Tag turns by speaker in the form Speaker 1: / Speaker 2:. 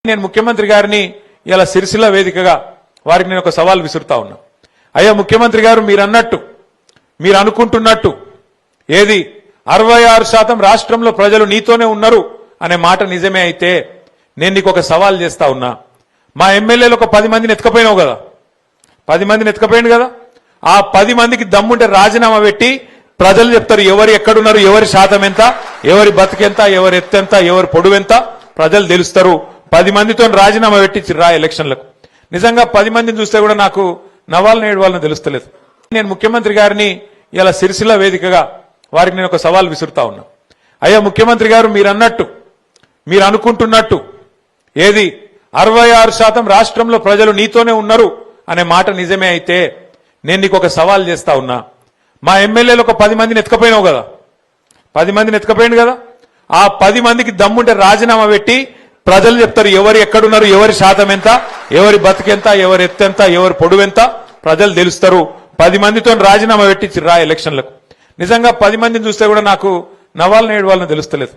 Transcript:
Speaker 1: నేను ముఖ్యమంత్రి గారిని ఇలా సిరిసిల్ల వేదికగా వారికి నేను ఒక సవాల్ విసురుతా ఉన్నా. అయ్యా ముఖ్యమంత్రి గారు, మీరు అన్నట్టు, మీరు అనుకుంటున్నట్టు ఏది 66% రాష్ట్రంలో ప్రజలు నీతోనే ఉన్నారు అనే మాట నిజమే అయితే నేను నీకు ఒక సవాల్ చేస్తా ఉన్నా. మా ఎమ్మెల్యేలు ఒక 10 మందిని ఎత్తుకపోయినావు కదా, 10 మందిని ఎత్తుకపోయింది కదా. ఆ 10 మందికి దమ్ముంటే రాజీనామా పెట్టి ప్రజలు చెప్తారు ఎవరు ఎక్కడున్నారు, ఎవరి శాతం ఎంత, ఎవరి బతుకెంత, ఎవరి ఎత్తెంత, ఎవరి పొడువెంత ప్రజలు తెలుస్తారు. 10 మందితో రాజీనామా పెట్టి రా ఎలక్షన్లకు. నిజంగా 10 మందిని చూస్తే కూడా నాకు నవ్వాలని ఏడవాలని తెలుస్తలేదు. నేను ముఖ్యమంత్రి గారిని ఇలా సిరిసిల్ల వేదికగా వారికి నేను ఒక సవాల్ విసురుతా ఉన్నా. అయ్యా ముఖ్యమంత్రి గారు, మీరు అన్నట్టు, మీరు అనుకుంటున్నట్టు ఏది 66% రాష్ట్రంలో ప్రజలు నీతోనే ఉన్నారు అనే మాట నిజమే అయితే నేను నీకు ఒక సవాల్ చేస్తా ఉన్నా. మా ఎమ్మెల్యేలు ఒక 10 మందిని ఎత్తుకపోయినావు కదా, 10 మందిని ఎత్తుకపోయింది కదా. ఆ 10 మందికి దమ్ముంటే రాజీనామా పెట్టి ప్రజలు చెప్తారు ఎవరు ఎక్కడున్నారు, ఎవరి శాతం ఎంత, ఎవరి బతుకెంత, ఎవరి ఎత్తెంత, ఎవరి పొడువెంత ప్రజలు తెలుస్తారు. 10 మందితో రాజీనామా పెట్టి రా ఎలక్షన్లకు. నిజంగా 10 మందిని చూస్తే కూడా నాకు నవ్వాలని ఏడవాలని తెలుస్తలేదు.